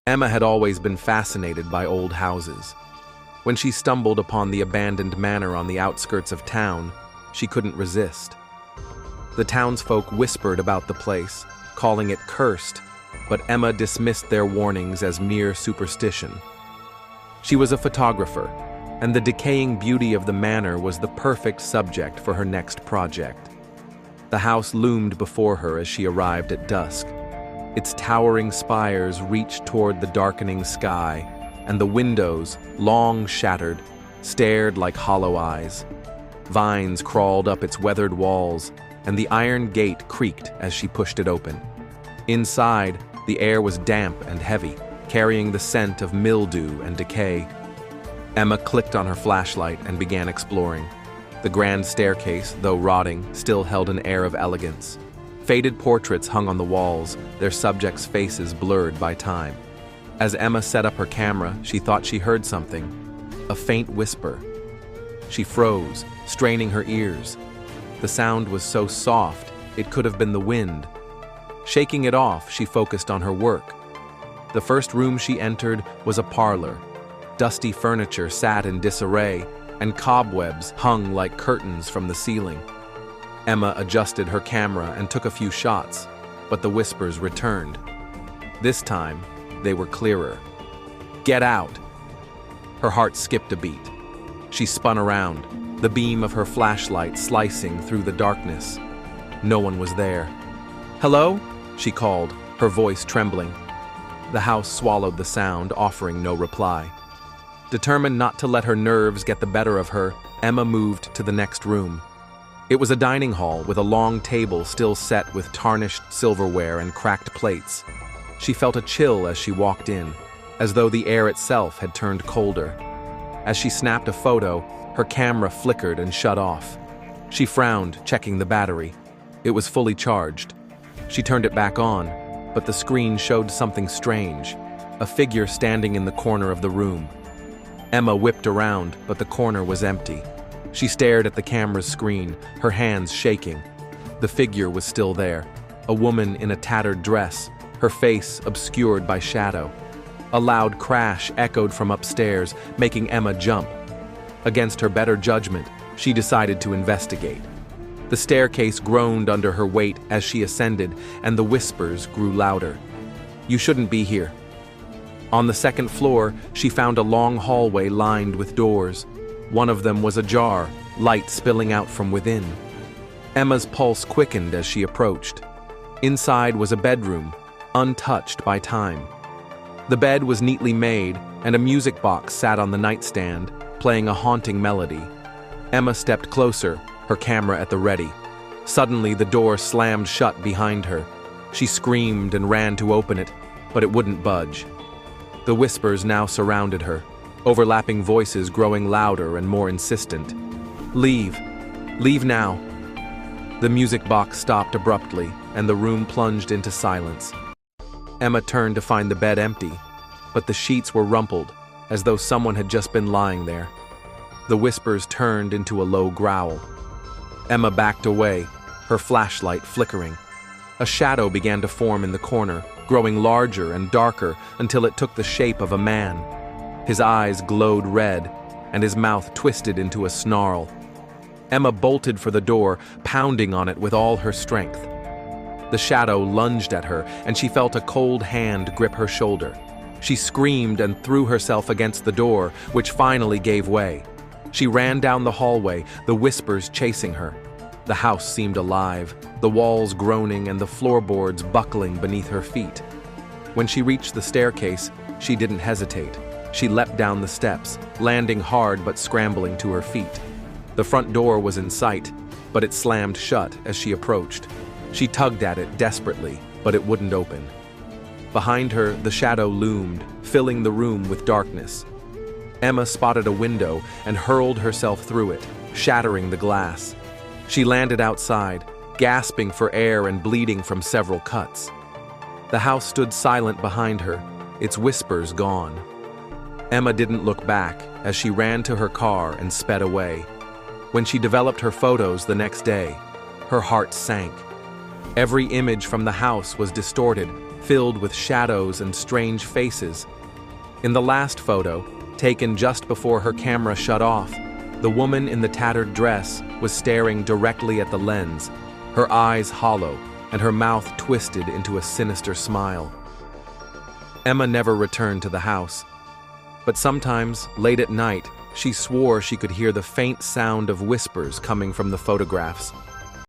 Emma had always been fascinated by old houses. When she stumbled upon the abandoned manor on the outskirts of town, she couldn't resist. The townsfolk whispered about the place, calling it cursed, but Emma dismissed their warnings as mere superstition. She was a photographer, and the decaying beauty of the manor was the perfect subject for her next project. The house loomed before her as she arrived at dusk. Its towering spires reached toward the darkening sky, and the windows, long shattered, stared like hollow eyes. Vines crawled up its weathered walls, and the iron gate creaked as she pushed it open. Inside, the air was damp and heavy, carrying the scent of mildew and decay. Emma clicked on her flashlight and began exploring. The grand staircase, though rotting, still held an air of elegance. Faded portraits hung on the walls, their subjects' faces blurred by time. As Emma set up her camera, she thought she heard something, a faint whisper. She froze, straining her ears. The sound was so soft, it could have been the wind. Shaking it off, she focused on her work. The first room she entered was a parlor. Dusty furniture sat in disarray, and cobwebs hung like curtains from the ceiling. Emma adjusted her camera and took a few shots, but the whispers returned. This time, they were clearer. "Get out!" Her heart skipped a beat. She spun around, the beam of her flashlight slicing through the darkness. No one was there. "Hello?" she called, her voice trembling. The house swallowed the sound, offering no reply. Determined not to let her nerves get the better of her, Emma moved to the next room. It was a dining hall with a long table still set with tarnished silverware and cracked plates. She felt a chill as she walked in, as though the air itself had turned colder. As she snapped a photo, her camera flickered and shut off. She frowned, checking the battery. It was fully charged. She turned it back on, but the screen showed something strange, a figure standing in the corner of the room. Emma whipped around, but the corner was empty. She stared at the camera's screen, her hands shaking. The figure was still there, a woman in a tattered dress, her face obscured by shadow. A loud crash echoed from upstairs, making Emma jump. Against her better judgment, she decided to investigate. The staircase groaned under her weight as she ascended, and the whispers grew louder. "You shouldn't be here." On the second floor, she found a long hallway lined with doors. One of them was ajar, light spilling out from within. Emma's pulse quickened as she approached. Inside was a bedroom, untouched by time. The bed was neatly made, and a music box sat on the nightstand, playing a haunting melody. Emma stepped closer, her camera at the ready. Suddenly, the door slammed shut behind her. She screamed and ran to open it, but it wouldn't budge. The whispers now surrounded her, overlapping voices growing louder and more insistent. "Leave. Leave now." The music box stopped abruptly, and the room plunged into silence. Emma turned to find the bed empty, but the sheets were rumpled, as though someone had just been lying there. The whispers turned into a low growl. Emma backed away, her flashlight flickering. A shadow began to form in the corner, growing larger and darker until it took the shape of a man. His eyes glowed red, and his mouth twisted into a snarl. Emma bolted for the door, pounding on it with all her strength. The shadow lunged at her, and she felt a cold hand grip her shoulder. She screamed and threw herself against the door, which finally gave way. She ran down the hallway, the whispers chasing her. The house seemed alive, the walls groaning and the floorboards buckling beneath her feet. When she reached the staircase, she didn't hesitate. She leapt down the steps, landing hard but scrambling to her feet. The front door was in sight, but it slammed shut as she approached. She tugged at it desperately, but it wouldn't open. Behind her, the shadow loomed, filling the room with darkness. Emma spotted a window and hurled herself through it, shattering the glass. She landed outside, gasping for air and bleeding from several cuts. The house stood silent behind her, its whispers gone. Emma didn't look back as she ran to her car and sped away. When she developed her photos the next day, her heart sank. Every image from the house was distorted, filled with shadows and strange faces. In the last photo, taken just before her camera shut off, the woman in the tattered dress was staring directly at the lens, her eyes hollow and her mouth twisted into a sinister smile. Emma never returned to the house, but sometimes, late at night, she swore she could hear the faint sound of whispers coming from the photographs.